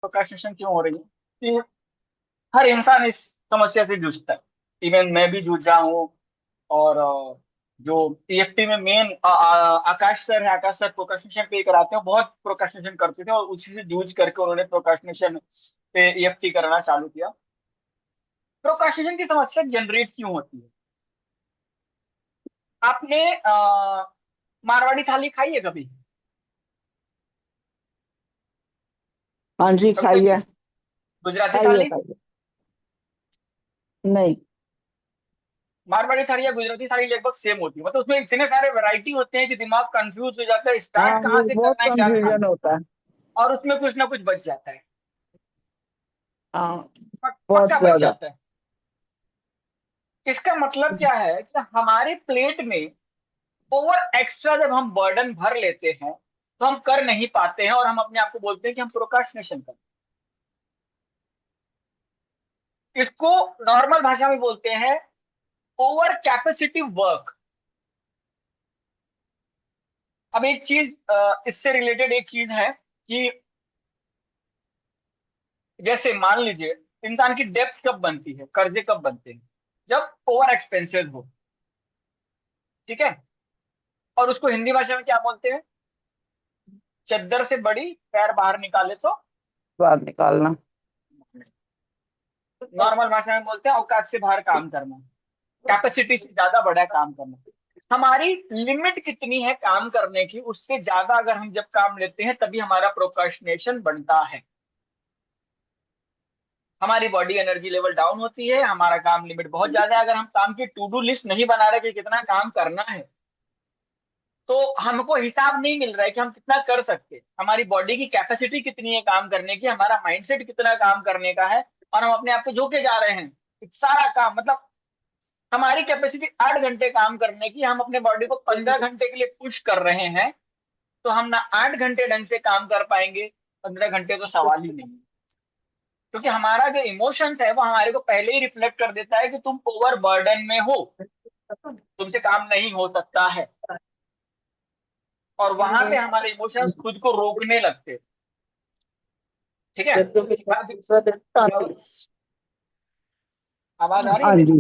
Procrastination क्यों हो रही है कि हर इंसान इस समस्या से जूझता है। इवन मैं भी जूझा हूँ। और जो ईएफटी में मेन आकाश सर है, आकाश सर प्रोक्रेस्टिनेशन पे कराते हैं, बहुत प्रोक्रेस्टिनेशन करते थे और उसी से जूझ करके उन्होंने प्रोक्रेस्टिनेशन पे ईएफटी करना चालू किया। प्रोक्रेस्टिनेशन की समस्या जनरेट क्यों होती है? आपने मारवाड़ी थाली खाई है कभी? हाँ जी, कभी खाई खाइए। है? गुजराती खाइए थाली? खाइए। नहीं। मारवाड़ी थाली या गुजराती थाली लगभग सेम होती है, मतलब उसमें इतने सारे वैरायटी होते हैं कि दिमाग कंफ्यूज हो जाता है, हाँ, स्टार्ट कहाँ वो से बहुत करना है, क्या कंफ्यूजन खाना है। होता है। और उसमें कुछ ना कुछ बच जाता है। हाँ, बहुत पक्का बच ज्यादा। जाता है। इसका मतलब क्या है कि हमारे प्लेट में ओवर एक्स्ट्रा जब हम बर्डन भर लेते हैं तो हम कर नहीं पाते हैं और हम अपने आप को बोलते हैं कि हम प्रोक्रास्टिनेशन कर। इसको नॉर्मल भाषा में बोलते हैं ओवर कैपेसिटी वर्क। अब एक चीज इससे रिलेटेड एक चीज है कि जैसे मान लीजिए इंसान की डेप्थ कब बनती है, कर्जे कब बनते हैं? जब ओवर एक्सपेंसेस हो। ठीक है। और उसको हिंदी भाषा में क्या बोलते हैं? चद्दर से बड़ी पैर बाहर निकाले तो बाहर निकालना। नॉर्मल भाषा में बोलते हैं औकात से बाहर काम करना, कैपेसिटी से ज्यादा बड़ा काम करना। हमारी लिमिट कितनी है काम करने की, उससे ज्यादा अगर हम जब काम लेते हैं तभी हमारा प्रोक्रास्टिनेशन बनता है। हमारी बॉडी एनर्जी लेवल डाउन होती है, हमारा काम लिमिट बहुत ज्यादा है। अगर हम काम की टू डू लिस्ट नहीं बना रहे कि कितना काम करना है, तो हमको हिसाब नहीं मिल रहा है कि हम कितना कर सकते हैं, हमारी बॉडी की कैपेसिटी कितनी है काम करने की, हमारा माइंडसेट कितना काम करने का है। और हम अपने आप को झोंके जा रहे हैं सारा काम, मतलब हमारी कैपेसिटी 8 घंटे काम करने की, हम अपने बॉडी को 15 घंटे के लिए पुश कर रहे हैं। तो हम ना 8 घंटे ढंग से काम कर पाएंगे, 15 घंटे तो सवाल ही नहीं है। क्योंकि हमारा जो इमोशंस है वो हमारे को पहले ही रिफ्लेक्ट कर देता है कि तुम ओवर बर्डन में हो, तुमसे काम नहीं हो सकता है। और वहां पे हमारे इमोशंस खुद को रोकने लगते हैं। ठीक है। अब आवाज आ रही है हाँ मेरी? जी।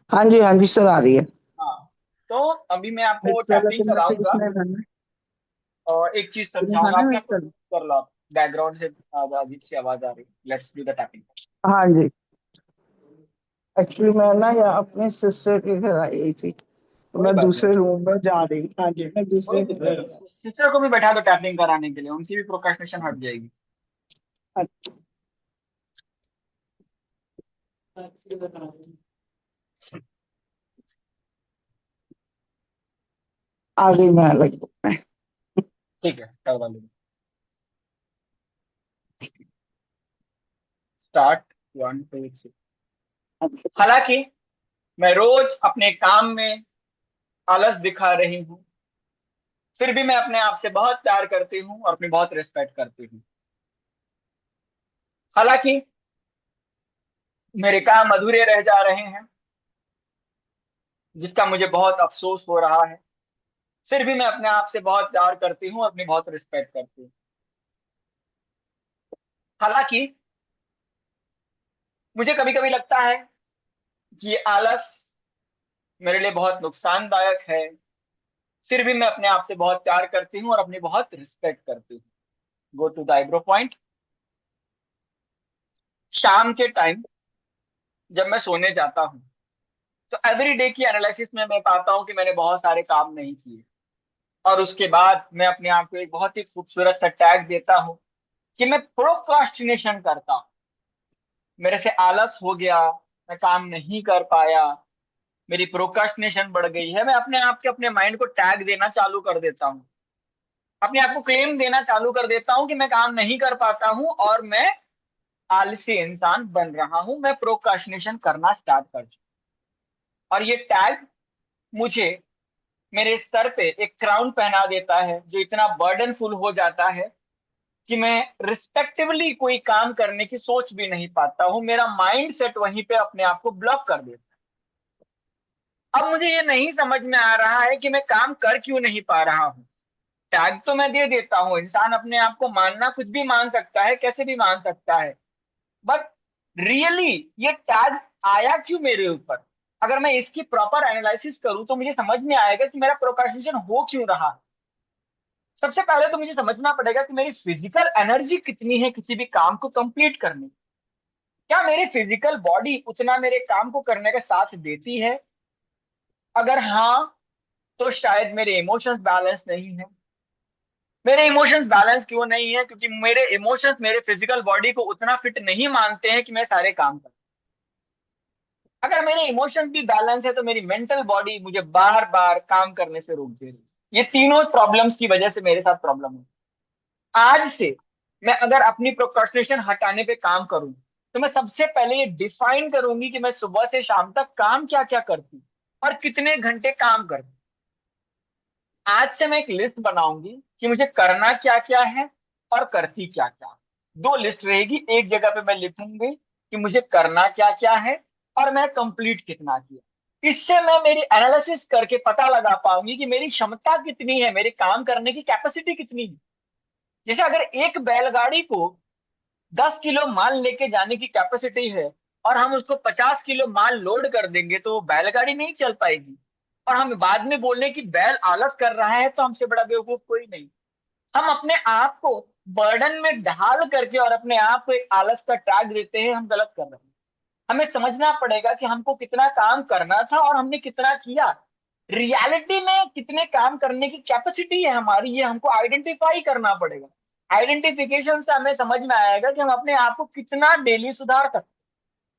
हाँ जी, हाँ जी सर, आ रही है। हाँ। तो अभी मैं आपको मिर्च वाला टैपिंग तुमने फिर कराऊंगा उसमें खाना। और एक चीज तुम्हें समझाऊंगा, खाना है अपने आप मिर्च को वाला? कर लो आप। बैकग्राउंड से अजीब सी आवाज आ रही है, लेट्स डू द टैपिंग। हाँ जी। एक्चुअली मैं ना यहाँ अपने सिस्टर के घर आई हुई थी, तो कोई मैं बात नहीं। दूसरे रूम में जा रही। हाँ जी, मैं कोई दूसरे दिक्कत नहीं, सिस्टर को भी बैठा दो टैपिंग कराने के लिए, उनकी भी प्रोक्रेस्टिनेशन हट जाएगी। आ गई मैं लगभग। ठीक है, करवा लो। स्टार्ट। 1 2 3। हालांकि मैं रोज अपने काम में आलस दिखा रही हूँ, फिर भी मैं अपने आप से बहुत प्यार करती हूँ और अपनी बहुत रिस्पेक्ट करती हूँ। हालांकि मेरे काम अधूरे रह जा रहे हैं, जिसका मुझे बहुत अफसोस हो रहा है, फिर भी मैं अपने आप से बहुत प्यार करती हूँ, अपनी बहुत रिस्पेक्ट करती हूँ। हालांकि मुझे कभी कभी लगता है कि ये आलस मेरे लिए बहुत नुकसानदायक है, फिर भी मैं अपने आप से बहुत प्यार करती हूँ और अपनी बहुत रिस्पेक्ट करती हूँ। Go to the eyebrow point. शाम के टाइम जब मैं सोने जाता हूँ तो एवरी डे की एनालिसिस में मैं पाता हूँ कि मैंने बहुत सारे काम नहीं किए। और उसके बाद मैं अपने आप को एक बहुत ही खूबसूरत सा टैग देता हूँ कि मैं प्रोक्रास्टिनेशन करता हूँ। मेरे से आलस हो गया, मैं काम नहीं कर पाया, मेरी प्रोक्रास्टिनेशन बढ़ गई है। मैं अपने आप के अपने माइंड को टैग देना चालू कर देता हूँ, अपने आप को क्लेम देना चालू कर देता हूँ कि मैं काम नहीं कर पाता हूँ और मैं आलसी इंसान बन रहा हूँ, मैं प्रोक्रास्टिनेशन करना स्टार्ट कर चुका। और ये टैग मुझे मेरे सर पे एक क्राउन पहना देता है जो इतना बर्डनफुल हो जाता है कि मैं रिस्पेक्टिवली कोई काम करने की सोच भी नहीं पाता हूँ। मेरा माइंड सेट वहीं पे अपने आप को ब्लॉक कर देता है। अब मुझे ये नहीं समझ में आ रहा है कि मैं काम कर क्यों नहीं पा रहा हूँ। टैग तो मैं दे देता हूँ, इंसान अपने आप को मानना कुछ भी मान सकता है, कैसे भी मान सकता है, बट रियली ये टैग आया क्यों मेरे ऊपर? अगर मैं इसकी प्रॉपर एनालिसिस करूं तो मुझे समझ में आएगा कि मेरा प्रोक्रास्टिनेशन हो क्यों रहा। सबसे पहले तो मुझे समझना पड़ेगा कि मेरी फिजिकल एनर्जी कितनी है किसी भी काम को कंप्लीट करने की। क्या मेरी फिजिकल बॉडी उतना मेरे काम को करने का साथ देती है? अगर हाँ, तो शायद मेरे इमोशंस बैलेंस नहीं है। मेरे इमोशंस बैलेंस क्यों नहीं है? क्योंकि मेरे इमोशंस मेरे फिजिकल बॉडी को उतना फिट नहीं मानते हैं कि मैं सारे काम करूं। अगर मेरे इमोशंस भी बैलेंस है तो मेरी मेंटल बॉडी मुझे बार बार काम करने से रोक दे रही है। ये तीनों प्रॉब्लम्स की वजह से मेरे साथ प्रॉब्लम है। आज से मैं अगर अपनी प्रोक्रास्टिनेशन हटाने पे काम करूं तो मैं सबसे पहले ये डिफाइन करूंगी कि मैं सुबह से शाम तक काम क्या क्या करती हूँ और कितने घंटे काम करती। आज से मैं एक लिस्ट बनाऊंगी कि मुझे करना क्या क्या है और करती क्या क्या। दो लिस्ट रहेगी, एक जगह पे मैं लिखूंगी कि मुझे करना क्या क्या है और मैं कंप्लीट कितना किया। इससे मैं मेरी एनालिसिस करके पता लगा पाऊंगी कि मेरी क्षमता कितनी है, मेरे काम करने की कैपेसिटी कितनी है। जैसे अगर एक बैलगाड़ी को 10 किलो माल लेके जाने की कैपेसिटी है और हम उसको 50 किलो माल लोड कर देंगे तो वो बैलगाड़ी नहीं चल पाएगी। और हम बाद में बोले कि बैल आलस कर रहा है तो हमसे बड़ा बेवकूफ कोई नहीं। हम अपने आप को बर्डन में ढाल करके और अपने आप को एक आलस का टैग देते हैं, हम गलत कर रहे हैं। हमें समझना पड़ेगा कि हमको कितना काम करना था और हमने कितना किया। रियलिटी में कितने काम करने की कैपेसिटी है हमारी, ये हमको आइडेंटिफाई करना पड़ेगा। आइडेंटिफिकेशन से हमें समझ में आएगा कि हम अपने आप को कितना डेली सुधार सकते हैं।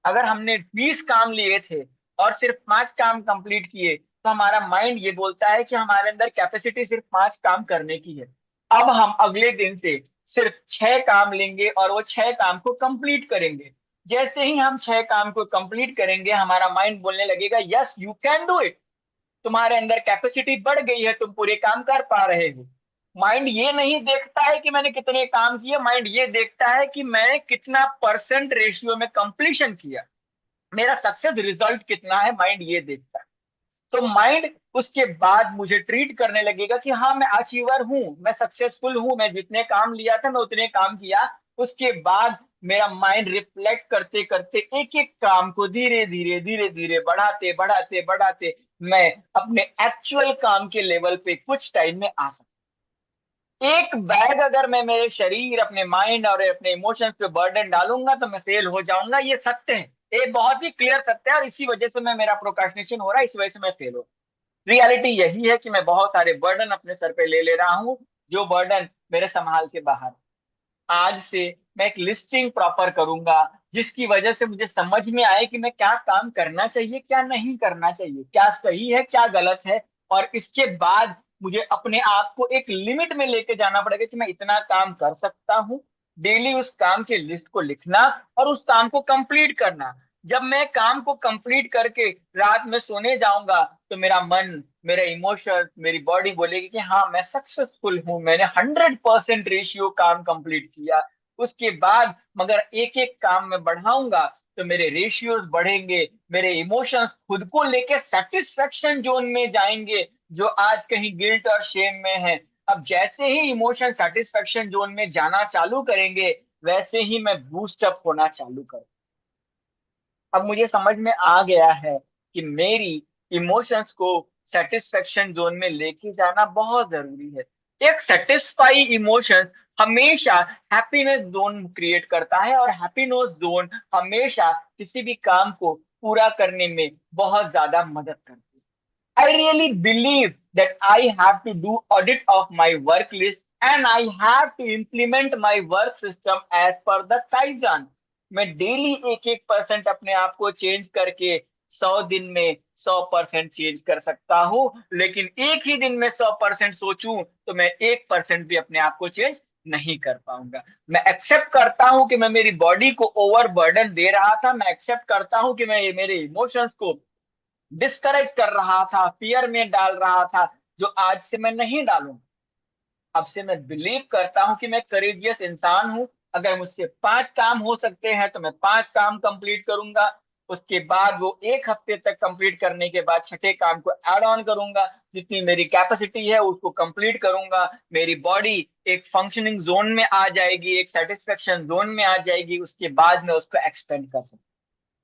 अगर हमने 20 काम लिए थे और सिर्फ 5 काम कंप्लीट किए तो हमारा माइंड ये बोलता है कि हमारे अंदर कैपेसिटी सिर्फ 5 काम करने की है। अब हम अगले दिन से सिर्फ 6 काम लेंगे और वो 6 काम को कंप्लीट करेंगे। जैसे ही हम 6 काम को कंप्लीट करेंगे हमारा माइंड बोलने लगेगा yes you can do it. तुम्हारे अंदर कैपेसिटी बढ़ गई है, तुम पूरे काम कर पा रहे हो। माइंड ये नहीं देखता है कि मैंने कितने काम किए, माइंड ये देखता है कि मैंने कितना परसेंट रेशियो में कंप्लीशन किया, मेरा सक्सेस रिजल्ट कितना है, माइंड ये देखता है। तो माइंड उसके बाद मुझे ट्रीट करने लगेगा कि हाँ मैं अचीवर हूँ, मैं सक्सेसफुल हूँ, मैं जितने काम लिया था मैं उतने काम किया। उसके बाद मेरा माइंड रिफ्लेक्ट करते करते एक एक काम को धीरे धीरे धीरे धीरे बढ़ाते बढ़ाते बढ़ाते मैं अपने एक्चुअल काम के लेवल पे कुछ टाइम में आ सकता। एक बैग अगर मैं मेरे शरीर, अपने माइंड और अपने इमोशंस पे बर्डन डालूंगा तो मैं फेल हो जाऊंगा। ये सत्य है, ये बहुत ही क्लियर सत्य है। और इसी वजह से मैं, मेरा प्रोक्रास्टिनेशन हो रहा है, इस वजह से मैं फेल हो। रियलिटी यही है कि मैं बहुत सारे बर्डन अपने सर पे ले ले रहा हूँ, जो बर्डन मेरे संभाल के बाहर है। आज से मैं एक लिस्टिंग प्रॉपर करूंगा जिसकी वजह से मुझे समझ में आए कि मैं क्या काम करना चाहिए, क्या नहीं करना चाहिए, क्या सही है क्या गलत है। और इसके बाद मुझे अपने आप को एक लिमिट में लेके जाना पड़ेगा कि मैं इतना काम कर सकता हूँ। डेली उस काम की लिस्ट को लिखना और उस काम को कंप्लीट करना। जब मैं काम को कंप्लीट करके रात में सोने जाऊंगा तो मेरा मन, मेरे इमोशन, मेरी बॉडी बोलेगी कि हाँ मैं सक्सेसफुल हूँ, मैंने 100% रेशियो काम कंप्लीट किया। उसके बाद मगर एक एक काम में बढ़ाऊंगा तो मेरे रेशियोज बढ़ेंगे, मेरे इमोशंस खुद को लेके सेटिस्फेक्शन जोन में जाएंगे, जो आज कहीं गिल्ट और शेम में है। अब जैसे ही इमोशन सेटिस्फेक्शन जोन में जाना चालू करेंगे वैसे ही मैं बूस्ट अप होना चालू करूँ। अब मुझे समझ में आ गया है कि मेरी इमोशंस को सेटिस्फेक्शन जोन में लेके जाना बहुत जरूरी है। एक सेटिस्फाई इमोशंस हमेशा हैप्पीनेस जोन क्रिएट करता है और हैप्पीनेस जोन हमेशा किसी भी काम को पूरा करने में बहुत ज्यादा मदद करती है। I really believe that I have to do audit of my work list and I have to implement my work system as per the Kaizen। मैं डेली एक एक परसेंट अपने आप को चेंज करके 100 दिन में 100% चेंज कर सकता हूँ। लेकिन एक ही दिन में 100% सोचूं तो मैं 1% भी अपने आप को चेंज नहीं कर पाऊंगा। मैं एक्सेप्ट करता हूं कि मैं मेरी बॉडी को ओवर बर्डन दे रहा था, मैं एक्सेप्ट करता हूं कि मैं मेरे इमोशंस को डिस्करेज कर रहा था, फियर में डाल रहा था, जो आज से मैं नहीं डालूंगा। अब से मैं बिलीव करता हूं कि मैं करेजियस इंसान हूं। अगर मुझसे 5 काम हो सकते हैं तो मैं 5 काम कंप्लीट करूंगा। उसके बाद वो एक हफ्ते तक कंप्लीट करने के बाद छठे काम को ऐड ऑन करूंगा। जितनी मेरी कैपेसिटी है उसको कंप्लीट करूंगा, मेरी बॉडी एक फंक्शनिंग जोन में आ जाएगी, एक सेटिस्फेक्शन जोन में आ जाएगी, उसके बाद मैं उसको एक्सपेंड कर सकता हूँ।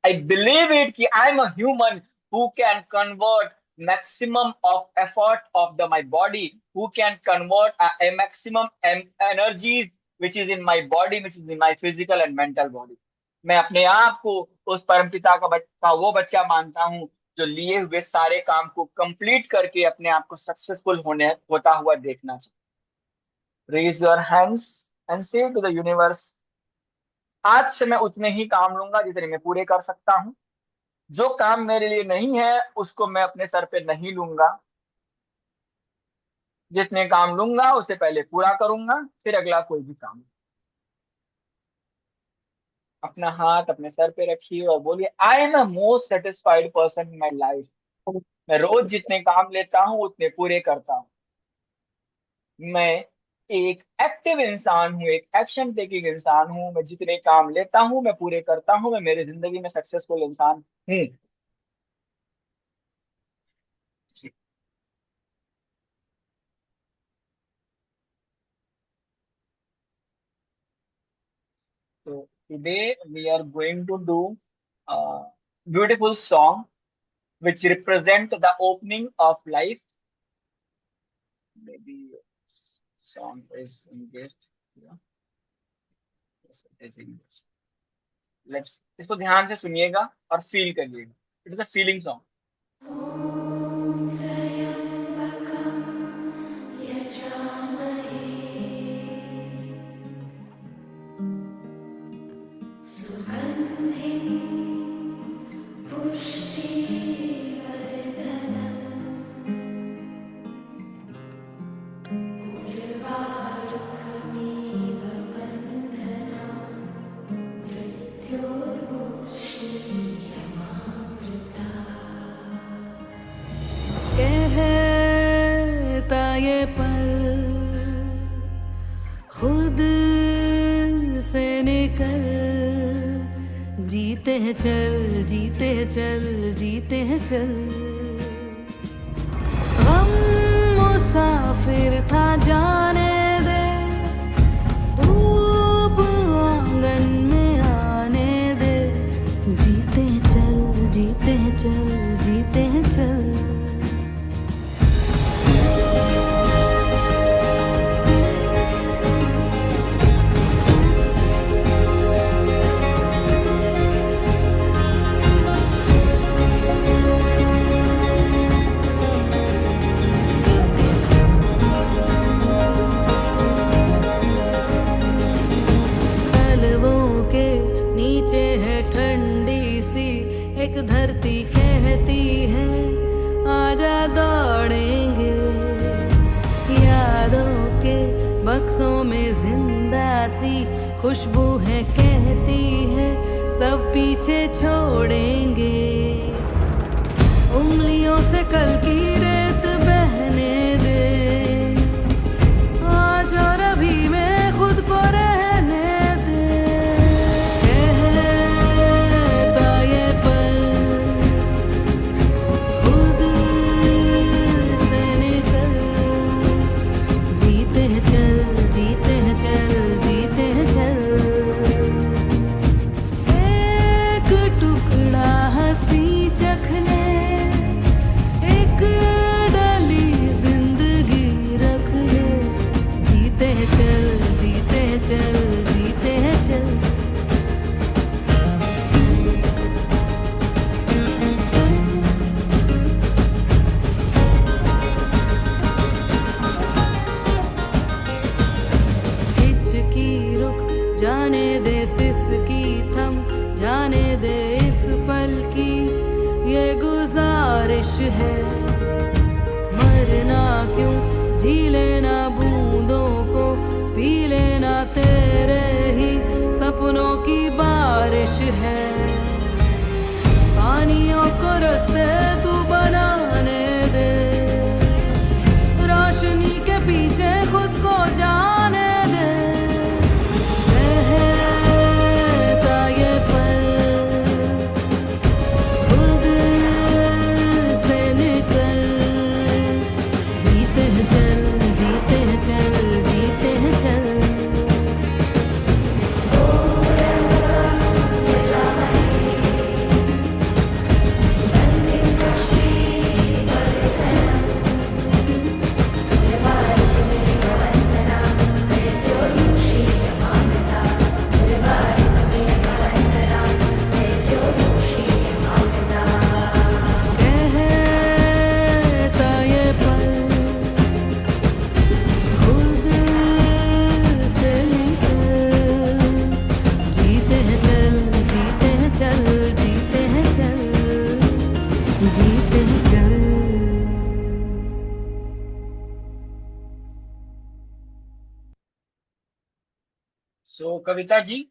आई बिलीव इट कि I am a human who can convert maximum of effort of the my body, who can convert a maximum energies which is in my body, which is in my physical and mental body। मैं अपने आप को उस परमपिता का वो बच्चा मानता हूँ जो लिए हुए सारे काम को कंप्लीट करके अपने आप को सक्सेसफुल होता हुआ देखना चाहिए। रेज योर हैंड्स एंड से टू द यूनिवर्स, आज से मैं उतने ही काम लूंगा जितने मैं पूरे कर सकता हूँ। जो काम मेरे लिए नहीं है उसको मैं अपने सर पे नहीं लूंगा। जितने काम लूंगा उसे पहले पूरा करूंगा, फिर अगला कोई भी काम। अपना हाथ अपने सर पे रखिए और बोलिए, I am the most satisfied person in my life. मैं रोज जितने काम लेता हूँ उतने पूरे करता हूँ। मैं एक एक्टिव इंसान हूँ, एक एक्शन टेकिंग इंसान हूँ। मैं जितने काम लेता हूँ मैं पूरे करता हूँ। मैं मेरी जिंदगी में सक्सेसफुल इंसान हूँ। So today we are going to do a beautiful song which represent the opening of life. Maybe song is engaged. Yeah. Yes, it is engaged. Let's इसको ध्यान से सुनिएगा और फील करिएगा। It is a feeling song. कहता ये पल खुद से निकल, जीते हैं चल, जीते हैं चल, जीते हैं चल। हम मुसाफिर था जाने दे, धूप आंगन में आने दे। जीते हैं चल, जीते हैं चल, जीते हैं चल। नीचे है ठंडी सी एक धरती, कहती है आजा दौड़ेंगे। यादों के बक्सों में जिंदा सी खुशबू है, कहती है सब पीछे छोड़ेंगे। उंगलियों से कल की रेत बहने दे, आज और अभी में खुद को रहने दे। जाने दे सिसकी थम, जाने दे इस पल की ये गुजारिश है। मरना क्यों, जी लेना बूंदों को, पी लेना तेरे ही सपनों की बारिश है। पानियों को रास्ते तू बनाने दे, रोशनी के पीछे खुद को जाने दे। जीते चल। सो कविता जी,